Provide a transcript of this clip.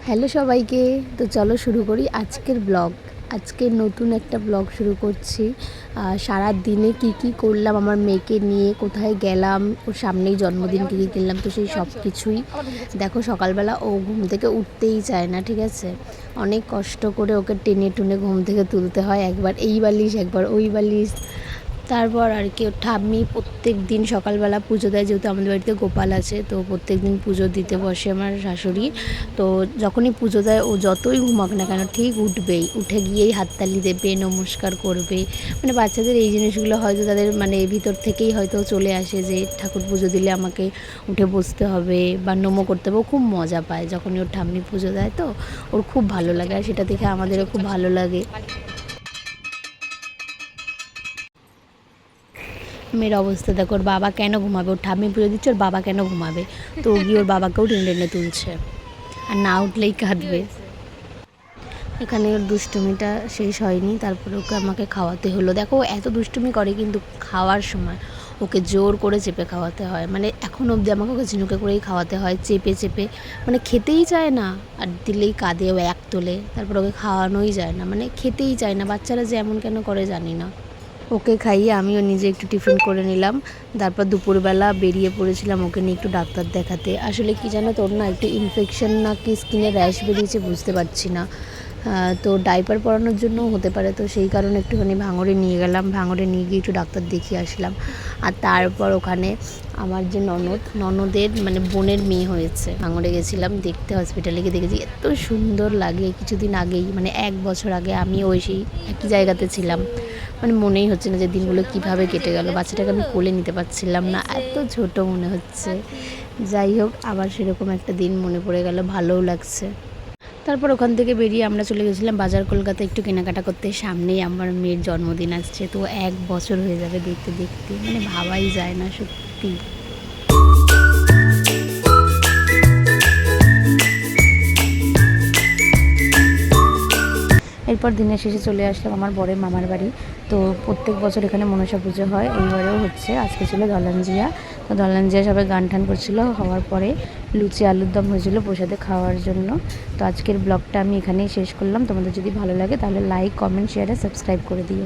Hello সবাইকে। তো চলো শুরু করি আজকের ব্লগ। আজকের নতুন একটা ব্লগ শুরু করছি। সারা দিনে কি করলাম, আমার মেয়েকে নিয়ে কোথায় গেলাম, ওর সামনেই জন্মদিন কী কিনলাম, তো সেই সব কিছুই দেখো। সকালবেলা ও ঘুম থেকে উঠতেই চায় না, ঠিক আছে। অনেক কষ্ট করে ওকে টেনে টুনে ঘুম থেকে তুলতে হয়, একবার এই বালিশ একবার ওই বালিশ। তারপর আর কি, ওর ঠাম্মি প্রত্যেক দিন সকালবেলা পুজো দেয়, যেহেতু আমাদের বাড়িতে গোপাল আছে, তো প্রত্যেক দিন পুজো দিতে বসে আমার শাশুড়ি। তো যখনই পুজো দেয় ও যতই ঘুমাক না কেন ঠিক উঠবেই, উঠে গিয়েই হাততালি দেবে, নমস্কার করবে। মানে বাচ্চাদের এই জিনিসগুলো হয়তো তাদের মানে ভিতর থেকেই হয়তো চলে আসে যে ঠাকুর পুজো দিলে আমাকে উঠে বসতে হবে বা নমো করতে হবে। ও খুব মজা পায় যখনই ওর ঠাম্মি পুজো দেয়, তো ওর খুব ভালো লাগে, আর সেটা দেখে আমাদেরও খুব ভালো লাগে। মেয়ের অবস্থা দেখো, ওর বাবা কেন ঘুমাবে, ওর ঠাম্মি পুজো দিচ্ছে, ওর বাবা কেন ঘুমাবে, তো ও গিয়ে ওর বাবাকেও টেনে টেনে তুলছে, আর না উঠলেই কাঁদবে। এখানে ওর দুষ্টুমিটা শেষ হয়নি, তারপরে ওকে আমাকে খাওয়াতে হলো। দেখো এত দুষ্টুমি করে, কিন্তু খাওয়ার সময় ওকে জোর করে চেপে খাওয়াতে হয়। মানে এখন অবধি আমাকে ওকে ঝিনুকে করেই খাওয়াতে হয়, চেপে চেপে। মানে খেতেই চায় না, আর দিলেই কাঁদে, ও এক তোলে, তারপর ওকে খাওয়ানোই যায় না, মানে খেতেই চায় না। বাচ্চারা যে এমন কেন করে জানি না। ওকে খাইয়ে আমিও নিজে একটু টিফিন করে নিলাম। তারপর দুপুরবেলা বেরিয়ে পড়েছিলাম ওকে নিয়ে একটু ডাক্তার দেখাতে। আসলে কি জানো, তোর না একটু ইনফেকশন না কি স্কিনে র্যাশ বেরিয়েছে, বুঝতে পারছি না। তো ডাইপার পরানোর জন্য হতে পারে, তো সেই কারণে একটুখানি ভাঙড়ে নিয়ে গেলাম, ভাঙড়ে নিয়ে গিয়ে একটু ডাক্তার দেখিয়ে আসলাম। আর তারপর ওখানে আমার যে ননদের মানে বোনের মেয়ে হয়েছে, ভাঙড়ে গেছিলাম দেখতে, হসপিটালে গিয়ে দেখেছি এত সুন্দর লাগে। কিছুদিন আগেই মানে 1 বছর আগে আমি ওই সেই একই জায়গাতে ছিলাম। মানে মনেই হচ্ছে না যে দিনগুলো কিভাবে কেটে গেল। বাচ্চাটাকে আমি কোলে নিতে পারছিলাম না, এত ছোট মনে হচ্ছে। যাই হোক, আবার সেরকম একটা দিন মনে পড়ে গেল, ভালোও লাগছে। তারপর ওখান থেকে বেরিয়ে আমরা চলে গেছিলাম বাজার কলকাতা একটু কেনাকাটা করতে। সামনেই আমার মেয়ের জন্মদিন আসছে, তো 1 বছর হয়ে যাবে দেখতে দেখতে, মানে ভাবাই যায় না সত্যি। এরপর দিনের শেষে চলে আসলাম আমার বরের মামার বাড়ি। তো প্রত্যেক বছর এখানে মনসা পুজো হয়, এইবারেও হচ্ছে। আজকে ছিল দলাঞ্জিয়া, তো দলাঞ্জিয়া সবাই গান টান করছিল, হওয়ার পরে লুচি আলুর দম হয়েছিল প্রসাদে খাওয়ার জন্য। তো আজকের ব্লগটা আমি এখানেই শেষ করলাম। তোমাদের যদি ভালো লাগে তাহলে লাইক, কমেন্ট, শেয়ার আর সাবস্ক্রাইব করে দিও।